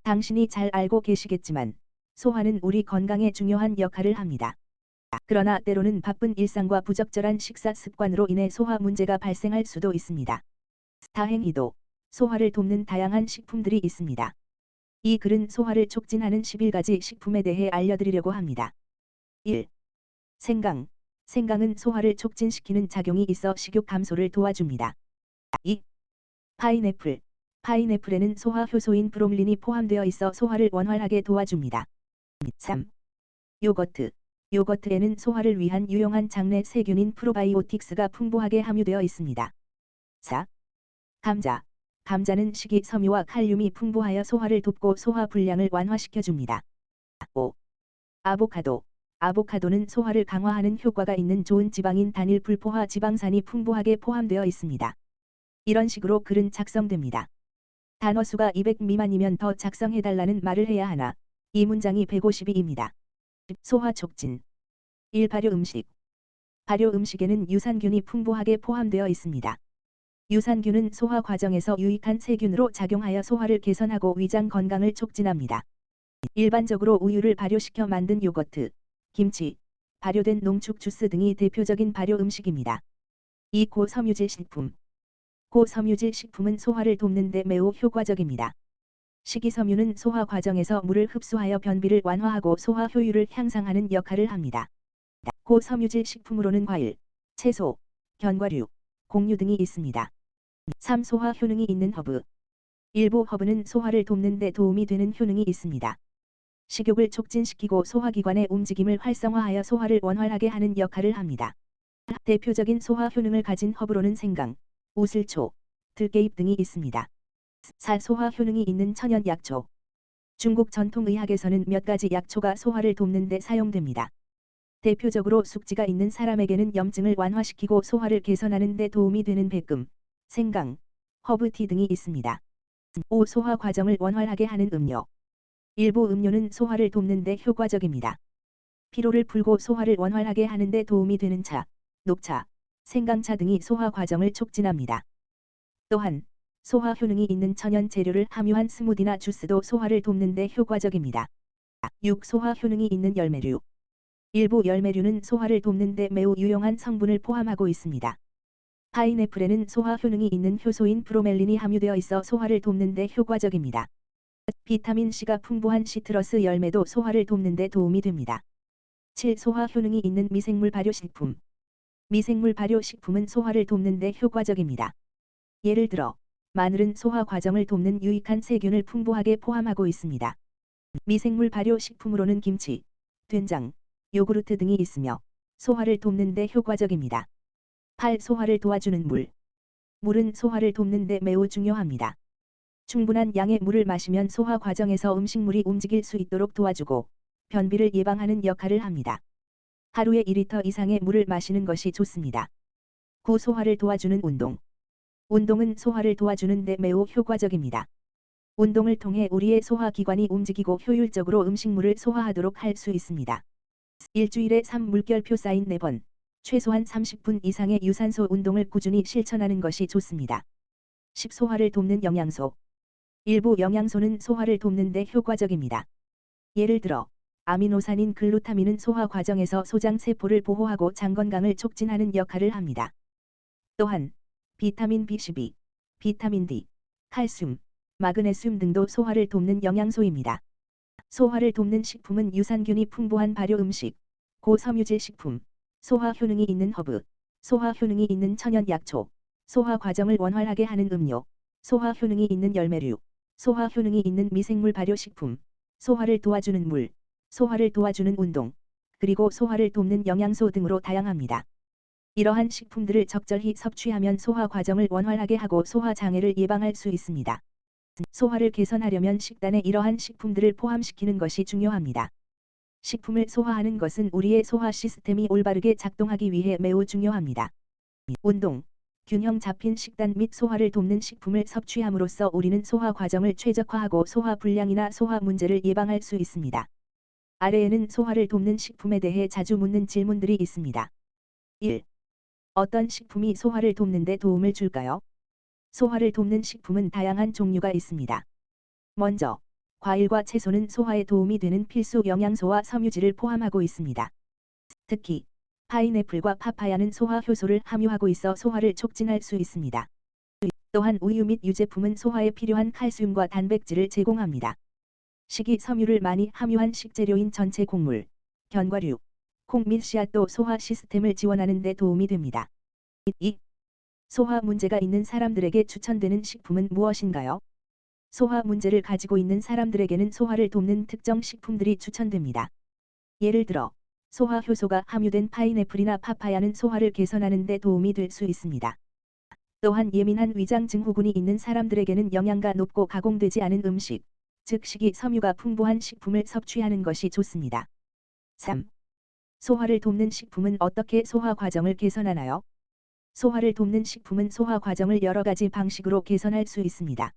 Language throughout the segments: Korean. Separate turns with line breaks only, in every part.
당신이 잘 알고 계시겠지만 소화는 우리 건강에 중요한 역할을 합니다. 그러나 때로는 바쁜 일상과 부적절한 식사 습관으로 인해 소화 문제가 발생할 수도 있습니다. 다행히도 소화를 돕는 다양한 식품들이 있습니다. 이 글은 소화를 촉진하는 11가지 식품에 대해 알려드리려고 합니다. 1. 생강. 생강은 소화를 촉진시키는 작용이 있어 식욕 감소를 도와줍니다. 2. 파인애플. 파인애플에는 소화 효소인 브롬린이 포함되어 있어 소화를 원활하게 도와줍니다. 3. 요거트. 요거트에는 소화를 위한 유용한 장내 세균인 프로바이오틱스가 풍부하게 함유되어 있습니다. 4. 감자. 감자는 식이섬유와 칼륨이 풍부하여 소화를 돕고 소화 불량을 완화시켜줍니다. 5. 아보카도. 아보카도는 소화를 강화하는 효과가 있는 좋은 지방인 단일 불포화 지방산이 풍부하게 포함되어 있습니다. 이런 식으로 글은 작성됩니다. 단어수가 200 미만이면 더 작성해달라는 말을 해야 하나 이 문장이 152입니다. 소화 촉진. 1. 발효 음식. 발효 음식에는 유산균이 풍부하게 포함되어 있습니다. 유산균은 소화 과정에서 유익한 세균으로 작용하여 소화를 개선하고 위장 건강을 촉진합니다. 일반적으로 우유를 발효시켜 만든 요거트, 김치, 발효된 농축 주스 등이 대표적인 발효 음식입니다. 2. 고섬유질 식품. 고섬유질 식품은 소화를 돕는 데 매우 효과적입니다. 식이섬유는 소화 과정에서 물을 흡수하여 변비를 완화하고 소화 효율을 향상하는 역할을 합니다. 고섬유질 식품으로는 과일, 채소, 견과류, 곡류 등이 있습니다. 3. 소화 효능이 있는 허브. 일부 허브는 소화를 돕는 데 도움이 되는 효능이 있습니다. 식욕을 촉진시키고 소화기관의 움직임을 활성화하여 소화를 원활하게 하는 역할을 합니다. 대표적인 소화 효능을 가진 허브로는 생강, 우슬초, 들깨잎 등이 있습니다. 4. 소화 효능이 있는 천연 약초. 중국 전통의학에서는 몇 가지 약초가 소화를 돕는 데 사용됩니다. 대표적으로 숙지가 있는 사람에게는 염증을 완화시키고 소화를 개선하는 데 도움이 되는 백금, 생강, 허브티 등이 있습니다. 5. 소화 과정을 원활하게 하는 음료. 일부 음료는 소화를 돕는 데 효과적입니다. 피로를 풀고 소화를 원활하게 하는 데 도움이 되는 차, 녹차, 생강차 등이 소화 과정을 촉진합니다. 또한 소화 효능이 있는 천연 재료를 함유한 스무디나 주스도 소화를 돕는 데 효과적입니다. 6. 소화 효능이 있는 열매류. 일부 열매류는 소화를 돕는 데 매우 유용한 성분을 포함하고 있습니다. 파인애플에는 소화 효능이 있는 효소인 브로멜린이 함유되어 있어 소화를 돕는 데 효과적입니다. 비타민C가 풍부한 시트러스 열매도 소화를 돕는 데 도움이 됩니다. 7. 소화 효능이 있는 미생물 발효식품. 미생물 발효식품은 소화를 돕는 데 효과적입니다. 예를 들어 마늘은 소화 과정을 돕는 유익한 세균을 풍부하게 포함하고 있습니다. 미생물 발효식품으로는 김치, 된장, 요구르트 등이 있으며 소화를 돕는 데 효과적입니다. 8. 소화를 도와주는 물. 물은 소화를 돕는 데 매우 중요합니다. 충분한 양의 물을 마시면 소화 과정에서 음식물이 움직일 수 있도록 도와주고 변비를 예방하는 역할을 합니다. 하루에 2리터 이상의 물을 마시는 것이 좋습니다. 9. 소화를 도와주는 운동. 운동은 소화를 도와주는 데 매우 효과적입니다. 운동을 통해 우리의 소화기관이 움직이고 효율적으로 음식물을 소화하도록 할 수 있습니다. 일주일에 3물결표 쌓인 4번, 최소한 30분 이상의 유산소 운동을 꾸준히 실천하는 것이 좋습니다. 10. 소화를 돕는 영양소. 일부 영양소는 소화를 돕는 데 효과적입니다. 예를 들어 아미노산인 글루타민은 소화 과정에서 소장 세포를 보호하고 장 건강을 촉진하는 역할을 합니다. 또한 비타민 B12, 비타민 D, 칼슘, 마그네슘 등도 소화를 돕는 영양소입니다. 소화를 돕는 식품은 유산균이 풍부한 발효 음식, 고섬유질 식품, 소화 효능이 있는 허브, 소화 효능이 있는 천연 약초, 소화 과정을 원활하게 하는 음료, 소화 효능이 있는 열매류, 소화 효능이 있는 미생물 발효식품, 소화를 도와주는 물, 소화를 도와주는 운동, 그리고 소화를 돕는 영양소 등으로 다양합니다. 이러한 식품들을 적절히 섭취하면 소화 과정을 원활하게 하고 소화 장애를 예방할 수 있습니다. 소화를 개선하려면 식단에 이러한 식품들을 포함시키는 것이 중요합니다. 식품을 소화하는 것은 우리의 소화 시스템이 올바르게 작동하기 위해 매우 중요합니다. 운동, 균형 잡힌 식단 및 소화를 돕는 식품을 섭취함으로써 우리는 소화 과정을 최적화하고 소화 불량이나 소화 문제를 예방할 수 있습니다. 아래에는 소화를 돕는 식품에 대해 자주 묻는 질문들이 있습니다. 1. 어떤 식품이 소화를 돕는 데 도움을 줄까요? 소화를 돕는 식품은 다양한 종류가 있습니다. 먼저 과일과 채소는 소화에 도움이 되는 필수 영양소와 섬유질을 포함하고 있습니다. 특히 파인애플과 파파야는 소화 효소를 함유하고 있어 소화를 촉진할 수 있습니다. 또한 우유 및 유제품은 소화에 필요한 칼슘과 단백질을 제공합니다. 식이섬유를 많이 함유한 식재료인 전체 곡물, 견과류, 콩 및 씨앗도 소화 시스템을 지원하는 데 도움이 됩니다. 2. 소화 문제가 있는 사람들에게 추천되는 식품은 무엇인가요? 소화 문제를 가지고 있는 사람들에게는 소화를 돕는 특정 식품들이 추천됩니다. 예를 들어 소화 효소가 함유된 파인애플이나 파파야는 소화를 개선하는 데 도움이 될 수 있습니다. 또한 예민한 위장 증후군이 있는 사람들에게는 영양가 높고 가공되지 않은 음식, 즉 식이섬유가 풍부한 식품을 섭취하는 것이 좋습니다. 3. 소화를 돕는 식품은 어떻게 소화 과정을 개선하나요? 소화를 돕는 식품은 소화 과정을 여러 가지 방식으로 개선할 수 있습니다.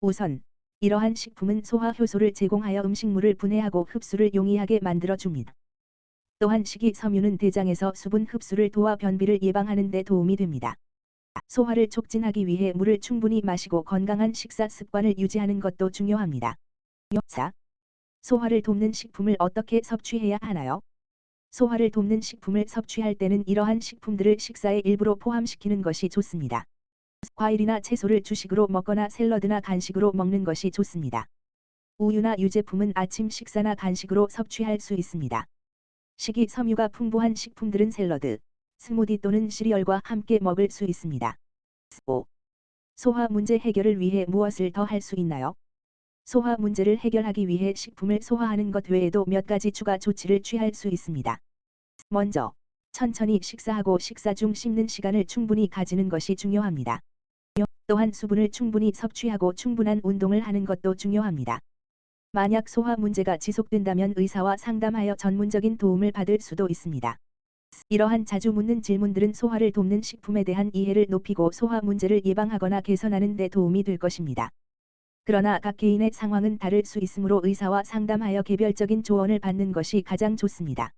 우선 이러한 식품은 소화 효소를 제공하여 음식물을 분해하고 흡수를 용이하게 만들어 줍니다. 또한 식이섬유는 대장에서 수분 흡수를 도와 변비를 예방하는 데 도움이 됩니다. 소화를 촉진하기 위해 물을 충분히 마시고 건강한 식사 습관을 유지하는 것도 중요합니다. 4. 소화를 돕는 식품을 어떻게 섭취해야 하나요? 소화를 돕는 식품을 섭취할 때는 이러한 식품들을 식사의 일부로 포함시키는 것이 좋습니다. 과일이나 채소를 주식으로 먹거나 샐러드나 간식으로 먹는 것이 좋습니다. 우유나 유제품은 아침 식사나 간식으로 섭취할 수 있습니다. 식이섬유가 풍부한 식품들은 샐러드, 스무디 또는 시리얼과 함께 먹을 수 있습니다. 5. 소화 문제 해결을 위해 무엇을 더 할 수 있나요? 소화 문제를 해결하기 위해 식품을 소화하는 것 외에도 몇 가지 추가 조치를 취할 수 있습니다. 먼저, 천천히 식사하고 식사 중 씹는 시간을 충분히 가지는 것이 중요합니다. 또한 수분을 충분히 섭취하고 충분한 운동을 하는 것도 중요합니다. 만약 소화 문제가 지속된다면 의사와 상담하여 전문적인 도움을 받을 수도 있습니다. 이러한 자주 묻는 질문들은 소화를 돕는 식품에 대한 이해를 높이고 소화 문제를 예방하거나 개선하는 데 도움이 될 것입니다. 그러나 각 개인의 상황은 다를 수 있으므로 의사와 상담하여 개별적인 조언을 받는 것이 가장 좋습니다.